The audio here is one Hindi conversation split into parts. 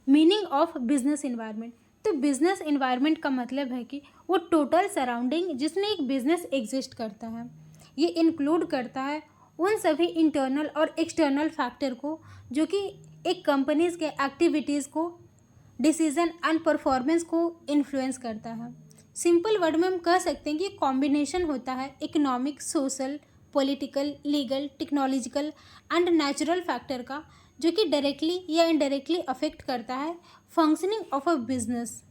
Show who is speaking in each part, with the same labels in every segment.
Speaker 1: Meaning of business environment. तो बिजनेस इन्वायरमेंट का मतलब है कि वो टोटल सराउंडिंग जिसमें एक बिजनेस एग्जिस्ट करता है। ये इंक्लूड करता है उन सभी इंटरनल और एक्सटर्नल फैक्टर को जो कि एक कंपनीज के एक्टिविटीज़ को, डिसीजन एंड परफॉर्मेंस को इन्फ्लुएंस करता है। सिंपल वर्ड में हम कह सकते हैं कि कॉम्बिनेशन होता है economic, social, political, legal, technological and natural factor का, जो कि डायरेक्टली या इनडायरेक्टली अफेक्ट करता है functioning of a business.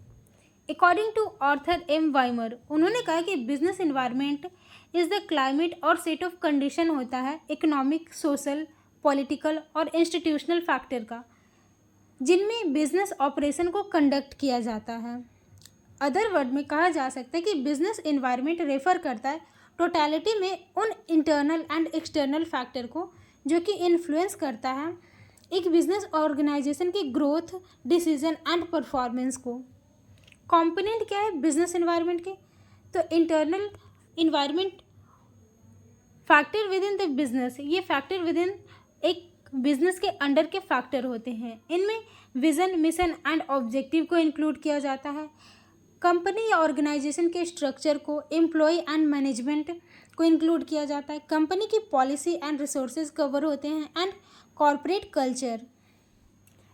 Speaker 1: According to Arthur M Weimer, उन्होंने कहा कि business environment is the climate और सेट ऑफ कंडीशन होता है इकोनॉमिक, सोशल, पॉलिटिकल और इंस्टीट्यूशनल फैक्टर का, जिनमें बिजनेस ऑपरेशन को कंडक्ट किया जाता है। अदर वर्ड में कहा जा सकता है कि बिजनेस इन्वायरमेंट रेफर करता है टोटलिटी में उन इंटरनल एंड एक्सटर्नल फैक्टर को जो कि इन्फ्लुएंस करता है एक बिजनेस ऑर्गेनाइजेशन की ग्रोथ, डिसीजन एंड परफॉर्मेंस को। कंपोनेंट क्या है बिजनेस इन्वायरमेंट के? तो internal environment factor with in the business, ये फैक्टर विद इन एक बिजनेस के अंडर के फैक्टर होते हैं। इनमें विजन, मिशन एंड ऑब्जेक्टिव को इंक्लूड किया जाता है, कंपनी या ऑर्गेनाइजेशन के स्ट्रक्चर को, एम्प्लॉय एंड मैनेजमेंट को इंक्लूड किया जाता है, कंपनी की पॉलिसी एंड रिसोर्सेज कवर होते हैं एंड कॉर्पोरेट कल्चर।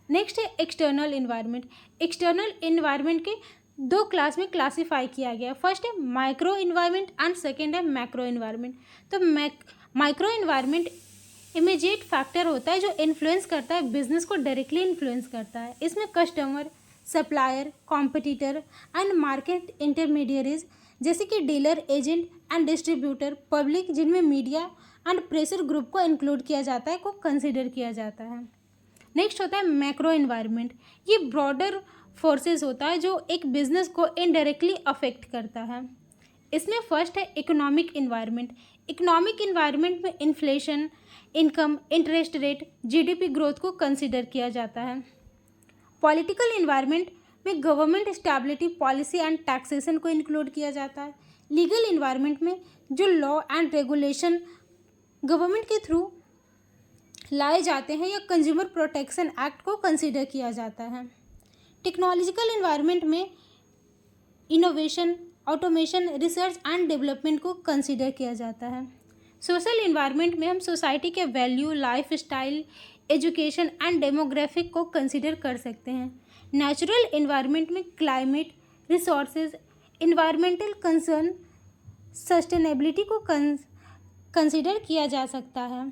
Speaker 1: नेक्स्ट है एक्सटर्नल इन्वायरमेंट। एक्सटर्नल इन्वायरमेंट के दो क्लास में क्लासीफाई किया गया। फर्स्ट है माइक्रो इन्वायरमेंट एंड सेकेंड है मैक्रो इन्वायरमेंट। तो माइक्रो इन्वायरमेंट इमीडिएट फैक्टर होता है जो इन्फ्लुएंस करता है बिजनेस को, डायरेक्टली इन्फ्लुएंस करता है। इसमें customer, supplier, competitor and market intermediaries जैसे कि dealer, agent and distributor, public जिनमें मीडिया एंड प्रेशर ग्रुप को इंक्लूड किया जाता है, को कंसिडर किया जाता है। नेक्स्ट होता है मैक्रो इन्वायरमेंट। ये ब्रॉडर फोर्सेस होता है जो एक बिजनेस को इनडायरेक्टली अफेक्ट करता है। इसमें फर्स्ट है इकोनॉमिक इन्वायरमेंट। इकोनॉमिक इन्वायरमेंट में inflation, income, interest rate, GDP growth को कंसिडर किया जाता है। पॉलिटिकल इन्वायरमेंट में government stability, policy and taxation को इंक्लूड किया जाता है। लीगल इन्वायरमेंट में जो लॉ एंड रेगुलेशन गवर्नमेंट के थ्रू लाए जाते हैं या कंज्यूमर प्रोटेक्शन एक्ट को कंसिडर किया जाता है। टेक्नोलॉजिकल इन्वायरमेंट में innovation, automation, research and development को कंसिडर किया जाता है। सोशल इन्वायरमेंट में हम सोसाइटी के value, life style, education and demographic को कंसिडर कर सकते हैं। नेचुरल इन्वायरमेंट में climate, resources, environmental concern, sustainability को कंसिडर किया जा सकता है।